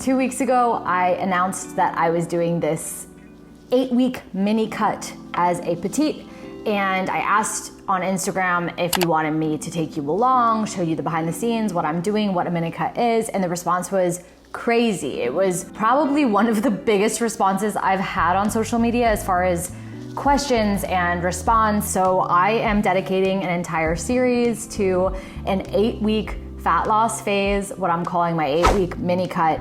2 weeks ago, I announced that I was doing this 8-week mini cut as a petite, and I asked on Instagram if you wanted me to take you along, show you the behind the scenes, what I'm doing, what a mini cut is, and the response was crazy. It was probably one of the biggest responses I've had on social media as far as questions and response. So I am dedicating an entire series to an 8-week fat loss phase, what I'm calling my 8-week mini cut,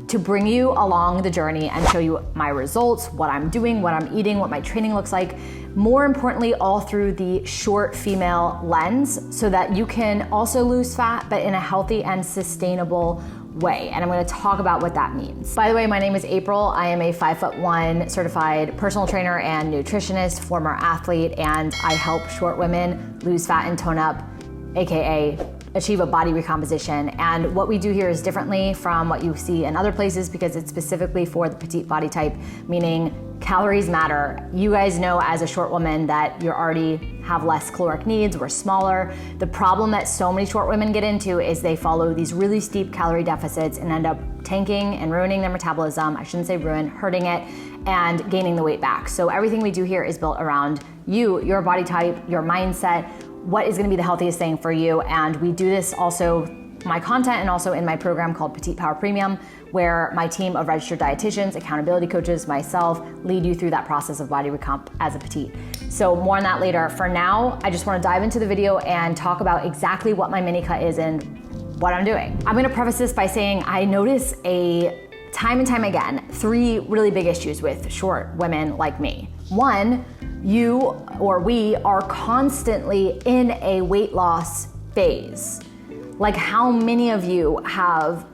to bring you along the journey and show you my results, what I'm doing, what I'm eating, what my training looks like. More importantly, all through the short female lens, so that you can also lose fat, but in a healthy and sustainable way. And I'm gonna talk about what that means. By the way, my name is April. I am a 5'1" certified personal trainer and nutritionist, former athlete, and I help short women lose fat and tone up, AKA achieve a body recomposition. And what we do here is differently from what you see in other places because it's specifically for the petite body type, meaning calories matter. You guys know as a short woman that you already have less caloric needs, we're smaller. The problem that so many short women get into is they follow these really steep calorie deficits and end up tanking and ruining their metabolism. I shouldn't say ruin, hurting it, and gaining the weight back. So everything we do here is built around you, your body type, your mindset, what is gonna be the healthiest thing for you. And we do this also, my content, and also in my program called Petite Power Premium, where my team of registered dietitians, accountability coaches, myself, lead you through that process of body recomp as a petite. So more on that later. For now, I just wanna dive into the video and talk about exactly what my mini cut is and what I'm doing. I'm gonna preface this by saying I notice time and time again, 3 really big issues with short women like me. One, you or we are constantly in a weight loss phase. Like, how many of you have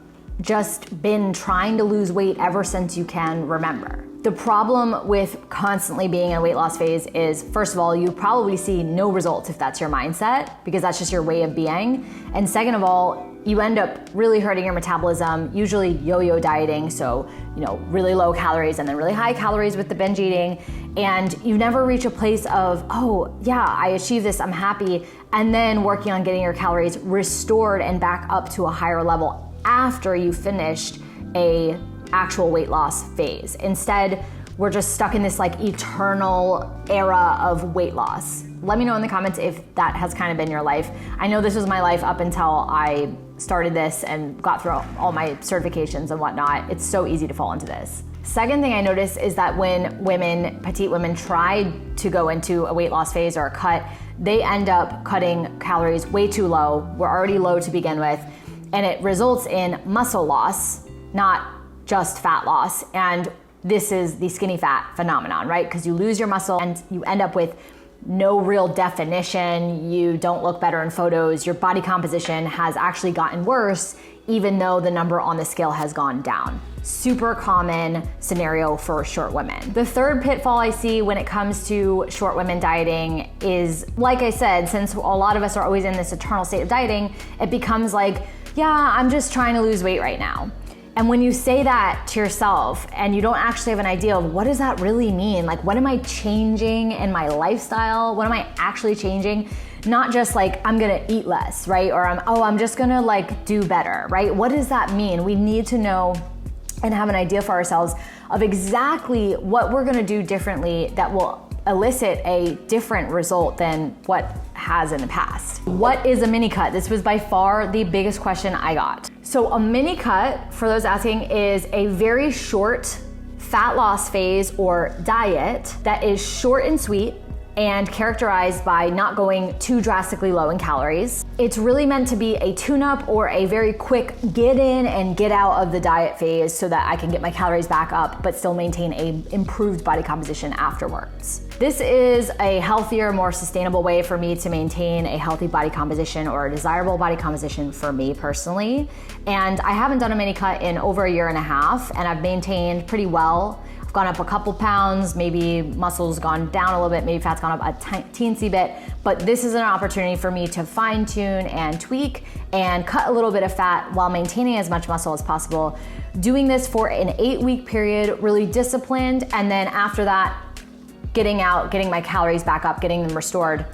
just been trying to lose weight ever since you can remember? The problem with constantly being in a weight loss phase is, first of all, you probably see no results if that's your mindset, because that's just your way of being. And second of all, you end up really hurting your metabolism, usually yo-yo dieting, so really low calories and then really high calories with the binge eating, and you never reach a place of, oh yeah, I achieved this, I'm happy, and then working on getting your calories restored and back up to a higher level after you finished a actual weight loss phase. Instead, we're just stuck in this like eternal era of weight loss. Let me know in the comments if that has kind of been your life. I know this was my life up until I started this and got through all my certifications and whatnot. It's so easy to fall into this. Second thing I noticed is that when petite women try to go into a weight loss phase or a cut, they end up cutting calories way too low. We're already low to begin with, and it results in muscle loss, not just fat loss. And this is the skinny fat phenomenon, right? Because you lose your muscle and you end up with no real definition, you don't look better in photos, your body composition has actually gotten worse, even though the number on the scale has gone down. Super common scenario for short women. The third pitfall I see when it comes to short women dieting is, like I said, since a lot of us are always in this eternal state of dieting, it becomes like, yeah, I'm just trying to lose weight right now. And when you say that to yourself and you don't actually have an idea of what does that really mean? Like, what am I changing in my lifestyle? What am I actually changing? Not just like, I'm gonna eat less, right? Or I'm just gonna like do better, right? What does that mean? We need to know and have an idea for ourselves of exactly what we're gonna do differently that will elicit a different result than what has in the past. What is a mini cut? This was by far the biggest question I got. So a mini cut, for those asking, is a very short fat loss phase or diet that is short and sweet and characterized by not going too drastically low in calories. It's really meant to be a tune-up or a very quick get in and get out of the diet phase so that I can get my calories back up but still maintain a improved body composition afterwards. This is a healthier, more sustainable way for me to maintain a healthy body composition or a desirable body composition for me personally. And I haven't done a mini cut in over 1.5 years, and I've maintained pretty well. I've gone up a couple pounds, maybe muscle's gone down a little bit, maybe fat's gone up a teensy bit, but this is an opportunity for me to fine tune and tweak and cut a little bit of fat while maintaining as much muscle as possible. Doing this for an 8-week period, really disciplined, and then after that, getting my calories back up, getting them restored.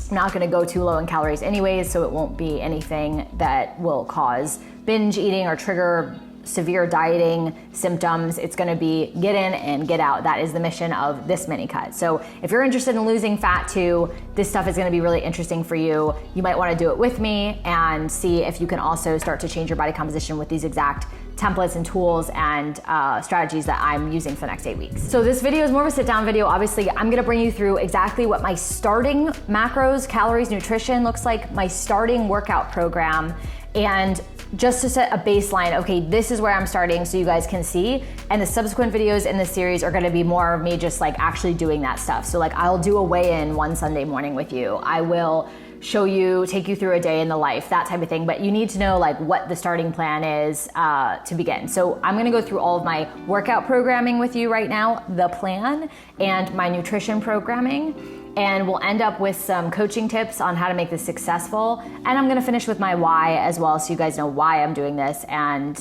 I'm not gonna go too low in calories anyways, so it won't be anything that will cause binge eating or trigger severe dieting symptoms. It's gonna be get in and get out. That is the mission of this mini cut. So if you're interested in losing fat too, this stuff is gonna be really interesting for you. You might wanna do it with me and see if you can also start to change your body composition with these exact templates and tools and strategies that I'm using for the next 8 weeks. So this video is more of a sit down video. Obviously, I'm gonna bring you through exactly what my starting macros, calories, nutrition looks like, my starting workout program, and just to set a baseline, okay, this is where I'm starting so you guys can see. And the subsequent videos in this series are gonna be more of me just like actually doing that stuff. So like I'll do a weigh-in one Sunday morning with you. I will show you, take you through a day in the life, that type of thing. But you need to know like what the starting plan is to begin. So I'm gonna go through all of my workout programming with you right now, the plan, and my nutrition programming. And we'll end up with some coaching tips on how to make this successful. And I'm gonna finish with my why as well, so you guys know why I'm doing this, and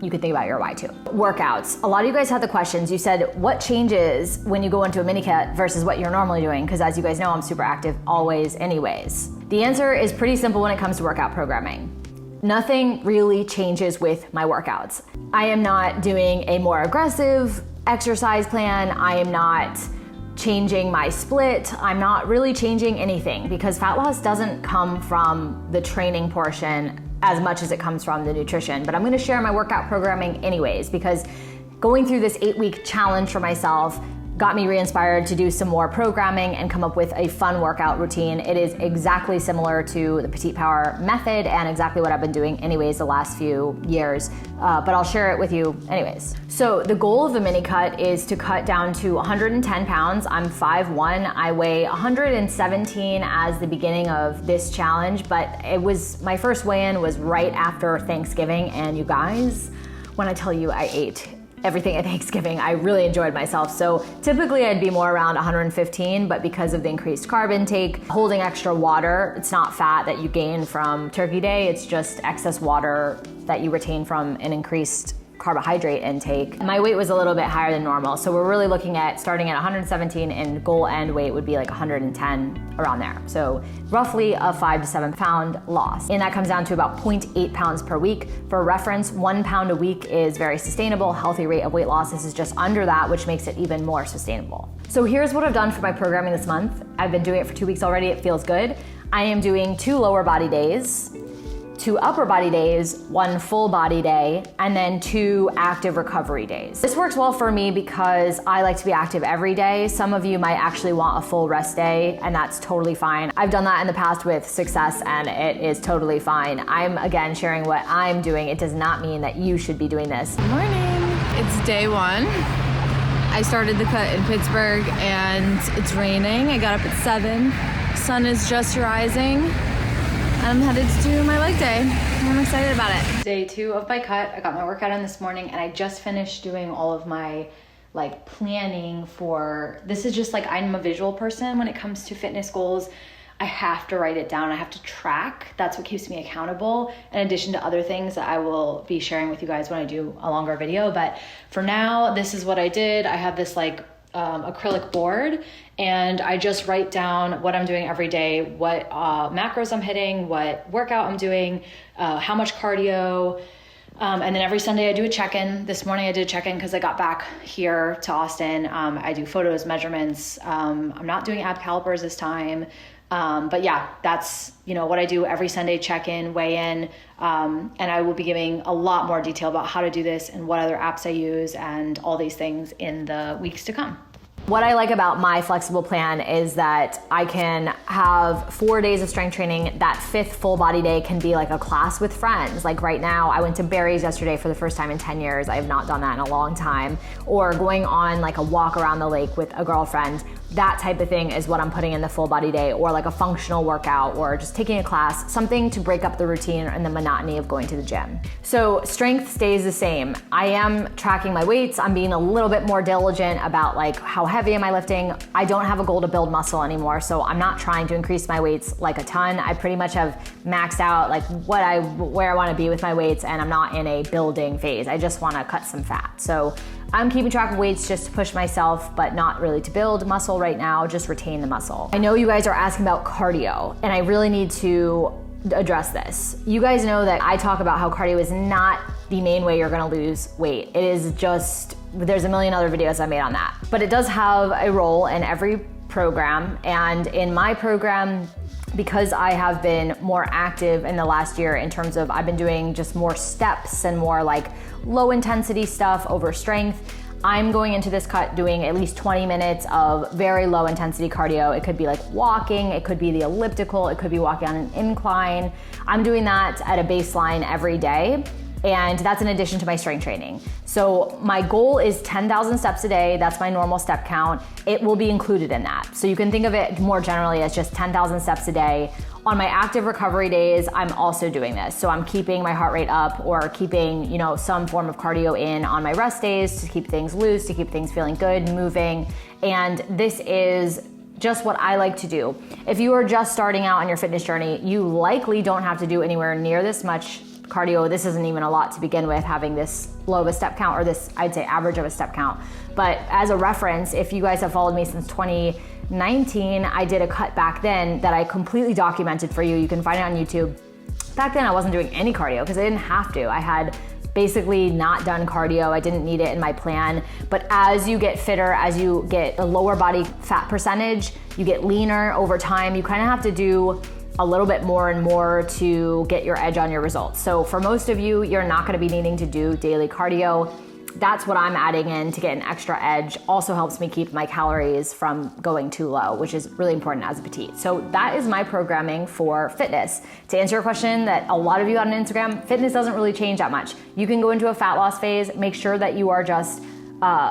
you can think about your why too. Workouts. A lot of you guys had the questions. You said, what changes when you go into a mini cut versus what you're normally doing? Because as you guys know, I'm super active always anyways. The answer is pretty simple when it comes to workout programming. Nothing really changes with my workouts. I am not doing a more aggressive exercise plan. I am not changing my split. I'm not really changing anything because fat loss doesn't come from the training portion as much as it comes from the nutrition. But I'm gonna share my workout programming anyways, because going through this 8-week challenge for myself got me re-inspired to do some more programming and come up with a fun workout routine. It is exactly similar to the Petite PWR method and exactly what I've been doing anyways the last few years, but I'll share it with you anyways. So the goal of the mini cut is to cut down to 110 pounds. I'm 5'1", I weigh 117 as the beginning of this challenge, but it was, my first weigh-in was right after Thanksgiving, and you guys, when I tell you I ate everything at Thanksgiving, I really enjoyed myself. So typically I'd be more around 115, but because of the increased carb intake, holding extra water, it's not fat that you gain from Turkey Day, it's just excess water that you retain from an increased carbohydrate intake. My weight was a little bit higher than normal. So we're really looking at starting at 117 and goal end weight would be like 110, around there. So roughly a 5 to 7 pound loss. And that comes down to about 0.8 pounds per week. For reference, 1 pound a week is very sustainable, healthy rate of weight loss. This is just under that, which makes it even more sustainable. So here's what I've done for my programming this month. I've been doing it for 2 weeks already. It feels good. I am doing 2 lower body days, 2 upper body days, 1 full body day, and then 2 active recovery days. This works well for me because I like to be active every day. Some of you might actually want a full rest day, and that's totally fine. I've done that in the past with success, and it is totally fine. I'm, again, sharing what I'm doing. It does not mean that you should be doing this. Good morning. It's day 1. I started the cut in Pittsburgh, and it's raining. I got up at 7. Sun is just rising. I'm headed to do my leg day. I'm excited about it. Day 2 of my cut. I got my workout in this morning, and I just finished doing all of my planning for, this is just I'm a visual person when it comes to fitness goals. I have to write it down. I have to track. That's what keeps me accountable, in addition to other things that I will be sharing with you guys when I do a longer video. But for now, this is what I did. I have this acrylic board, and I just write down what I'm doing every day, what macros I'm hitting, what workout I'm doing, how much cardio, and then every Sunday I do a check-in. This morning I did a check-in because I got back here to Austin. I do photos, measurements. I'm not doing ab calipers this time, but yeah, that's what I do every Sunday, check-in, weigh-in, and I will be giving a lot more detail about how to do this and what other apps I use and all these things in the weeks to come. What I like about my flexible plan is that I can have 4 days of strength training. That 5th full body day can be like a class with friends. Like right now, I went to Barry's yesterday for the first time in 10 years. I have not done that in a long time. Or going on a walk around the lake with a girlfriend. That type of thing is what I'm putting in the full body day, or a functional workout, or just taking a class, something to break up the routine and the monotony of going to the gym. So strength stays the same. I am tracking my weights. I'm being a little bit more diligent about how heavy am I lifting. I don't have a goal to build muscle anymore, so I'm not trying to increase my weights a ton. I pretty much have maxed out where I want to be with my weights, and I'm not in a building phase. I just want to cut some fat. So I'm keeping track of weights just to push myself, but not really to build muscle right now, just retain the muscle. I know you guys are asking about cardio, and I really need to address this. You guys know that I talk about how cardio is not the main way you're gonna lose weight. It is just, there's a million other videos I made on that. But it does have a role in every program, and in my program, because I have been more active in the last year in terms of I've been doing just more steps and more like low intensity stuff over strength, I'm going into this cut doing at least 20 minutes of very low intensity cardio. It could be like walking, it could be the elliptical, it could be walking on an incline. I'm doing that at a baseline every day, and that's in addition to my strength training. So my goal is 10,000 steps a day. That's my normal step count. It will be included in that. So you can think of it more generally as just 10,000 steps a day. On my active recovery days, I'm also doing this. So I'm keeping my heart rate up or keeping, some form of cardio in on my rest days to keep things loose, to keep things feeling good, moving. And this is just what I like to do. If you are just starting out on your fitness journey, you likely don't have to do anywhere near this much cardio. This isn't even a lot to begin with, having this low of a step count, or this, I'd say, average of a step count. But as a reference, if you guys have followed me since 2019, I did a cut back then that I completely documented for you. You can find it on YouTube. Back then I wasn't doing any cardio because I didn't have to. I had basically not done cardio. I didn't need it in my plan. But as you get fitter, as you get a lower body fat percentage, you get leaner over time, you kind of have to do a little bit more and more to get your edge on your results. So for most of you, you're not gonna be needing to do daily cardio. That's what I'm adding in to get an extra edge. Also helps me keep my calories from going too low, which is really important as a petite. So that is my programming for fitness. To answer your question that a lot of you on Instagram, fitness doesn't really change that much. You can go into a fat loss phase, make sure that you are just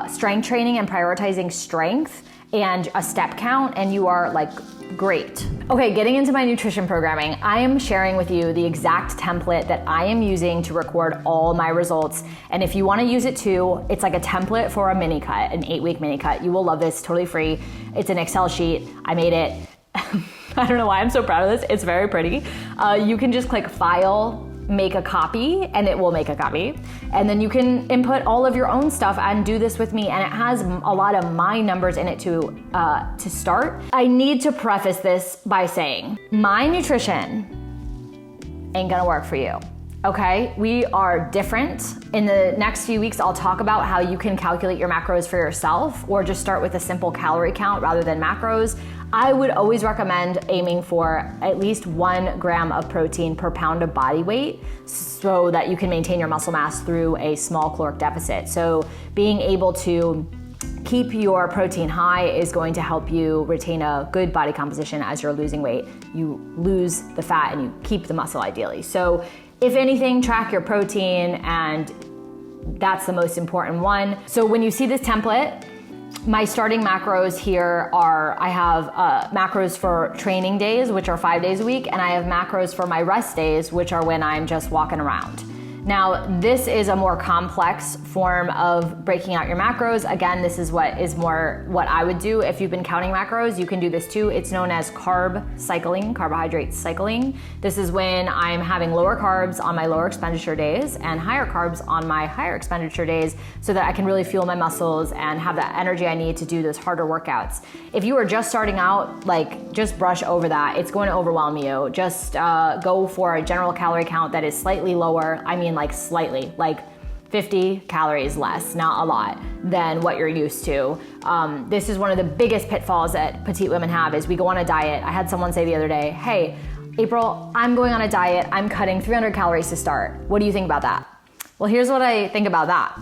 strength training and prioritizing strength and a step count, and you are like great. Okay, getting into my nutrition programming, I am sharing with you the exact template that I am using to record all my results. And if you want to use it too, it's like a template for a mini cut, an 8-week mini cut. You will love this, totally free. It's an Excel sheet. I made it. I don't know why I'm so proud of this. It's very pretty. You can just click File, make a copy, and it will make a copy. And then you can input all of your own stuff and do this with me. And it has a lot of my numbers in it to start. I need to preface this by saying my nutrition ain't gonna work for you. Okay, we are different. In the next few weeks, I'll talk about how you can calculate your macros for yourself or just start with a simple calorie count rather than macros. I would always recommend aiming for at least 1 gram of protein per pound of body weight so that you can maintain your muscle mass through a small caloric deficit. So being able to keep your protein high is going to help you retain a good body composition as you're losing weight. You lose the fat and you keep the muscle ideally. So if anything, track your protein, and that's the most important one. So when you see this template, my starting macros here are, I have macros for training days, which are 5 days a week, and I have macros for my rest days, which are when I'm just walking around. Now, this is a more complex form of breaking out your macros. Again, this is what I would do. If you've been counting macros, you can do this too. It's known as carb cycling, carbohydrate cycling. This is when I'm having lower carbs on my lower expenditure days and higher carbs on my higher expenditure days so that I can really fuel my muscles and have that energy I need to do those harder workouts. If you are just starting out, just brush over that. It's going to overwhelm you. Just go for a general calorie count that is slightly lower. I mean, slightly, 50 calories less, not a lot, than what you're used to. This is one of the biggest pitfalls that petite women have is we go on a diet. I had someone say the other day, hey, April, I'm going on a diet. I'm cutting 300 calories to start. What do you think about that? Well, here's what I think about that.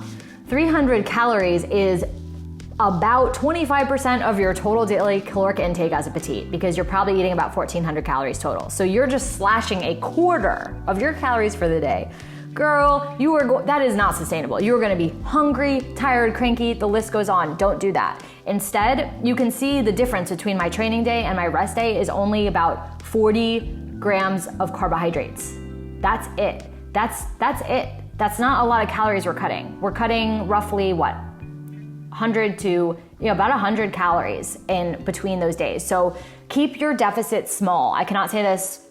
300 calories is about 25% of your total daily caloric intake as a petite, because you're probably eating about 1,400 calories total. So you're just slashing a quarter of your calories for the day. Girl, that is not sustainable. You are gonna be hungry, tired, cranky, the list goes on. Don't do that. Instead, you can see the difference between my training day and my rest day is only about 40 grams of carbohydrates. That's it. That's it. That's not a lot of calories we're cutting. We're cutting roughly 100 to about 100 calories in between those days. So keep your deficit small. I cannot say this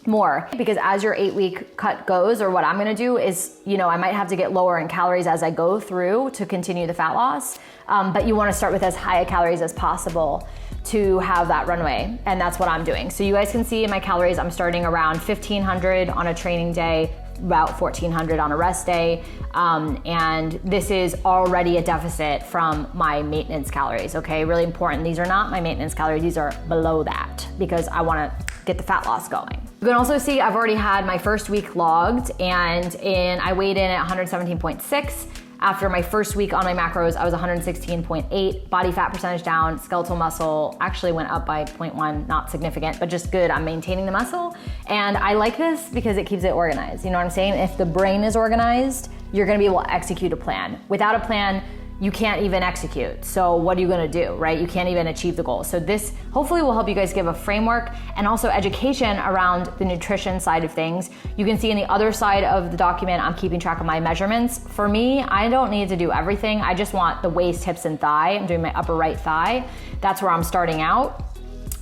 more, because as your 8-week cut goes, or what I'm gonna do is, I might have to get lower in calories as I go through to continue the fat loss, but you wanna start with as high calories as possible to have that runway, and that's what I'm doing. So you guys can see in my calories, I'm starting around 1,500 on a training day, about 1,400 on a rest day, and this is already a deficit from my maintenance calories, okay? Really important, these are not my maintenance calories, these are below that, because I wanna get the fat loss going. You can also see I've already had my first week logged, and I weighed in at 117.6. After my first week on my macros, I was 116.8, body fat percentage down, skeletal muscle actually went up by 0.1, not significant, but just good. I'm maintaining the muscle. And I like this because it keeps it organized. You know what I'm saying? If the brain is organized, you're gonna be able to execute a plan. Without a plan, you can't even execute. So what are you gonna do, right? You can't even achieve the goal. So this hopefully will help you guys give a framework and also education around the nutrition side of things. You can see in the other side of the document, I'm keeping track of my measurements. For me, I don't need to do everything. I just want the waist, hips, and thigh. I'm doing my upper right thigh. That's where I'm starting out.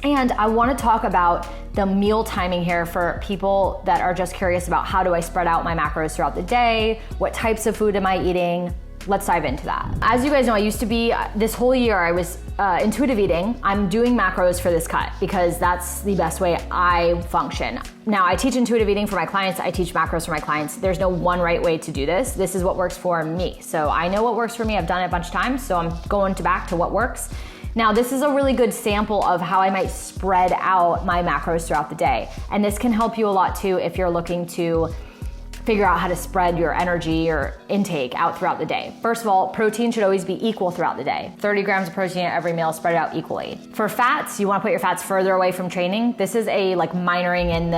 And I wanna talk about the meal timing here for people that are just curious about how do I spread out my macros throughout the day? What types of food am I eating? Let's dive into that. As you guys know, I used to be, this whole year I was intuitive eating. I'm doing macros for this cut because that's the best way I function. Now I teach intuitive eating for my clients, I teach macros for my clients. There's no one right way to do this. This is what works for me. So I know what works for me, I've done it a bunch of times, so I'm going back to what works. Now this is a really good sample of how I might spread out my macros throughout the day. And this can help you a lot too if you're looking to figure out how to spread your energy or intake out throughout the day. First of all, protein should always be equal throughout the day. 30 grams of protein at every meal, spread it out equally. For fats, you wanna put your fats further away from training. This is a minoring in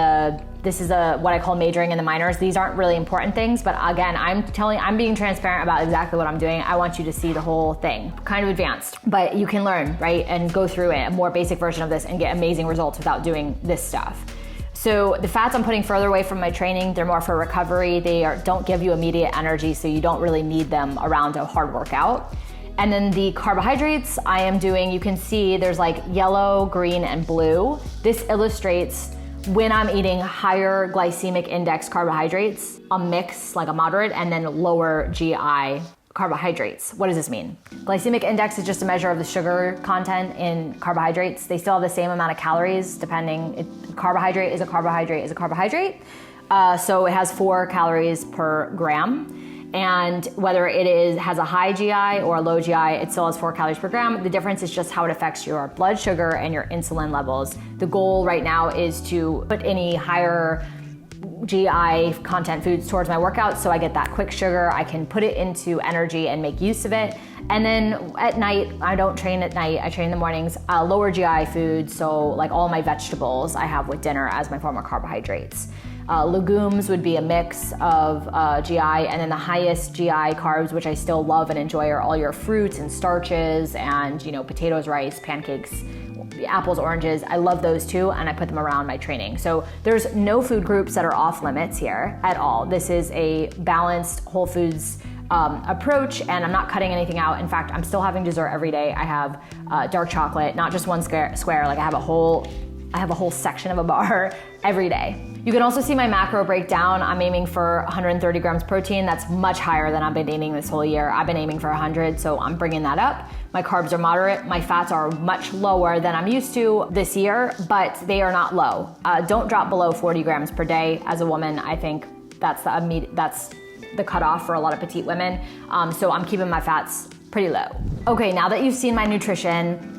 what I call majoring in the minors. These aren't really important things, but again, I'm being transparent about exactly what I'm doing. I want you to see the whole thing. Kind of advanced, but you can learn, right? And go through it, a more basic version of this, and get amazing results without doing this stuff. So the fats I'm putting further away from my training, they're more for recovery. They don't give you immediate energy, so you don't really need them around a hard workout. And then the carbohydrates I am doing, you can see there's yellow, green, and blue. This illustrates when I'm eating higher glycemic index carbohydrates, a mix, a moderate, and then lower GI carbohydrates. What does this mean? Glycemic index is just a measure of the sugar content in carbohydrates. They still have the same amount of calories carbohydrate is a carbohydrate is a carbohydrate. So it has 4 calories per gram. And whether it has a high GI or a low GI, it still has 4 calories per gram. The difference is just how it affects your blood sugar and your insulin levels. The goal right now is to put any higher GI content foods towards my workout so I get that quick sugar, I can put it into energy and make use of it. And then at night, I don't train at night, I train in the mornings, lower GI foods, so all my vegetables I have with dinner as my form of carbohydrates. Legumes would be a mix of GI, and then the highest GI carbs, which I still love and enjoy, are all your fruits and starches and potatoes, rice, pancakes, apples, oranges. I love those too, and I put them around my training. So there's no food groups that are off limits here at all. This is a balanced whole foods approach, and I'm not cutting anything out. In fact, I'm still having dessert every day. I have dark chocolate, not just one square. I have a whole section of a bar every day. You can also see my macro breakdown. I'm aiming for 130 grams protein. That's much higher than I've been aiming this whole year. I've been aiming for 100, so I'm bringing that up. My carbs are moderate. My fats are much lower than I'm used to this year, but they are not low. Don't drop below 40 grams per day. As a woman, I think that's the cutoff for a lot of petite women. So I'm keeping my fats pretty low. Okay, now that you've seen my nutrition,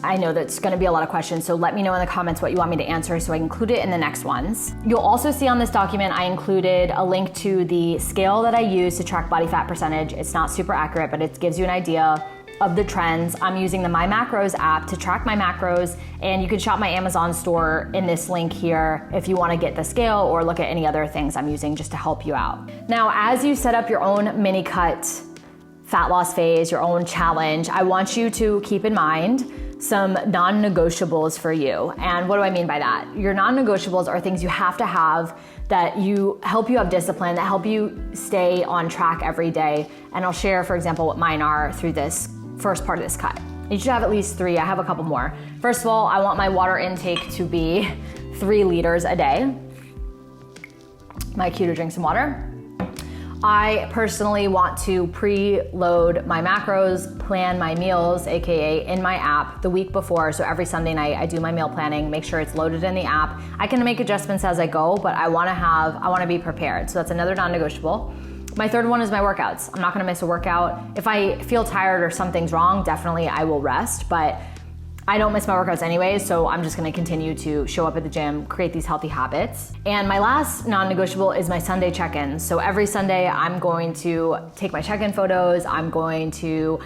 I know that's gonna be a lot of questions, so let me know in the comments what you want me to answer so I can include it in the next ones. You'll also see on this document, I included a link to the scale that I use to track body fat percentage. It's not super accurate, but it gives you an idea of the trends. I'm using the My Macros app to track my macros, and you can shop my Amazon store in this link here if you wanna get the scale or look at any other things I'm using just to help you out. Now, as you set up your own mini cut fat loss phase, your own challenge, I want you to keep in mind some non-negotiables for you. And what do I mean by that? Your non-negotiables are things you have to have that help you have discipline, that help you stay on track every day. And I'll share, for example, what mine are through this first part of this cut. You should have at least 3, I have a couple more. First of all, I want my water intake to be 3 liters a day. my cue to drink some water. I personally want to preload my macros, plan my meals, AKA in my app the week before. So every Sunday night I do my meal planning, make sure it's loaded in the app. I can make adjustments as I go, but I wanna be prepared. So that's another non-negotiable. My third one is my workouts. I'm not gonna miss a workout. If I feel tired or something's wrong, definitely I will rest, but I don't miss my workouts anyways, so I'm just gonna continue to show up at the gym, create these healthy habits. And my last non-negotiable is my Sunday check-in. So every Sunday I'm going to take my check-in photos, I'm going to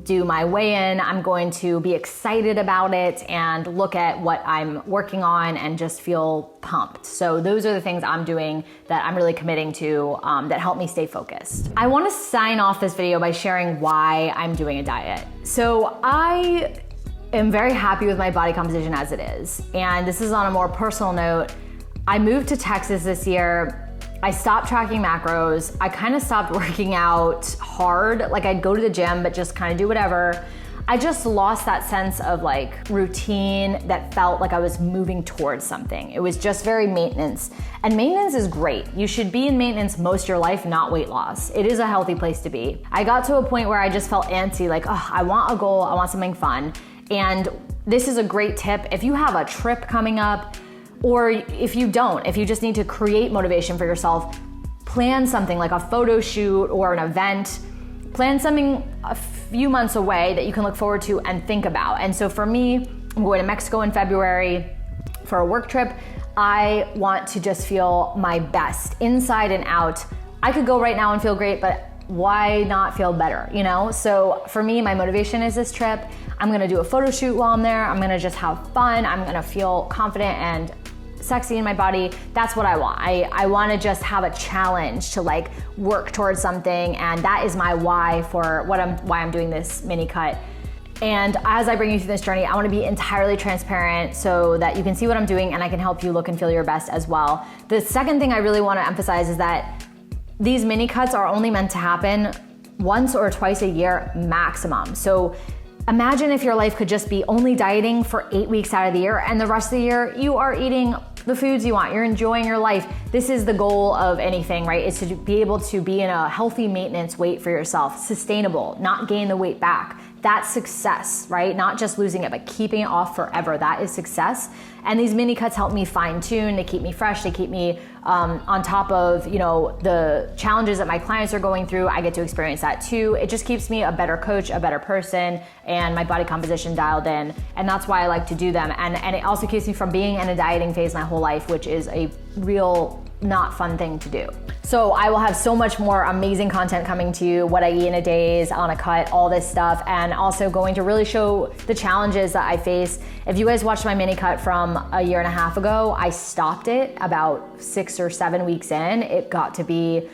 do my weigh-in, I'm going to be excited about it and look at what I'm working on and just feel pumped. So those are the things I'm doing that I'm really committing to that help me stay focused. I wanna sign off this video by sharing why I'm doing a diet. So I am very happy with my body composition as it is. And this is on a more personal note. I moved to Texas this year. I stopped tracking macros. I kind of stopped working out hard. Like I'd go to the gym, but just kind of do whatever. I just lost that sense of like routine that felt like I was moving towards something. It was just very maintenance. And maintenance is great. You should be in maintenance most of your life, not weight loss. It is a healthy place to be. I got to a point where I just felt antsy, like, oh, I want a goal, I want something fun. And this is a great tip. If you have a trip coming up, or if you don't, if you just need to create motivation for yourself, plan something like a photo shoot or an event. Plan something a few months away that you can look forward to and think about. And so for me, I'm going to Mexico in February for a work trip. I want to just feel my best inside and out. I could go right now and feel great, but why not feel better, you know? So for me, my motivation is this trip. I'm gonna do a photo shoot while I'm there. I'm gonna just have fun. I'm gonna feel confident and sexy in my body. That's what I want. I wanna just have a challenge to like work towards something, and that is my why for why I'm doing this mini cut. And as I bring you through this journey, I wanna be entirely transparent so that you can see what I'm doing and I can help you look and feel your best as well. The second thing I really wanna emphasize is that these mini cuts are only meant to happen once or twice a year maximum. So imagine if your life could just be only dieting for 8 weeks out of the year and the rest of the year you are eating the foods you want, you're enjoying your life. This is the goal of anything, right? Is to be able to be in a healthy maintenance weight for yourself, sustainable, not gain the weight back. That's success, right? Not just losing it, but keeping it off forever. That is success. And these mini cuts help me fine tune. They keep me fresh. They keep me on top of, the challenges that my clients are going through. I get to experience that too. It just keeps me a better coach, a better person, and my body composition dialed in. And that's why I like to do them. And it also keeps me from being in a dieting phase my whole life, which is a real not fun thing to do. So I will have so much more amazing content coming to you, what I eat in a days, on a cut, all this stuff, and also going to really show the challenges that I face. If you guys watched my mini cut from a year and a half ago, I stopped it about 6 or 7 weeks in. It got to be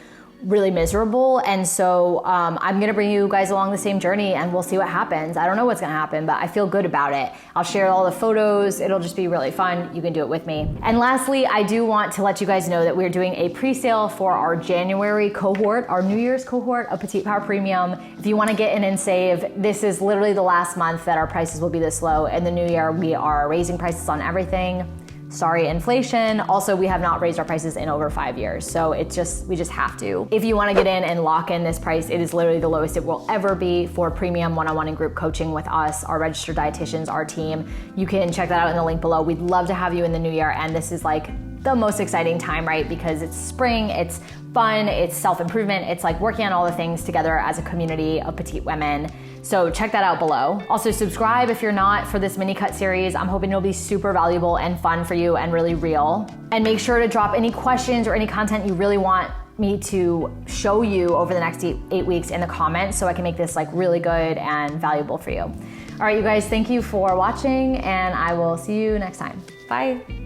really miserable. And so I'm gonna bring you guys along the same journey and we'll see what happens. I don't know what's gonna happen, but I feel good about it. I'll share all the photos. It'll just be really fun. You can do it with me. And lastly, I do want to let you guys know that we're doing a pre-sale for our January cohort, our New Year's cohort of Petite Power Premium. If you wanna get in and save, this is literally the last month that our prices will be this low. In the new year, we are raising prices on everything. Sorry, inflation. Also, we have not raised our prices in over 5 years. So we just have to. If you wanna get in and lock in this price, it is literally the lowest it will ever be for premium one-on-one and group coaching with us, our registered dietitians, our team. You can check that out in the link below. We'd love to have you in the new year. And this is like the most exciting time, right? Because it's spring, it's fun, it's self-improvement. It's like working on all the things together as a community of petite women. So check that out below. Also subscribe if you're not for this mini cut series. I'm hoping it'll be super valuable and fun for you and really real. And make sure to drop any questions or any content you really want me to show you over the next 8 weeks in the comments so I can make this like really good and valuable for you. All right, you guys, thank you for watching and I will see you next time. Bye.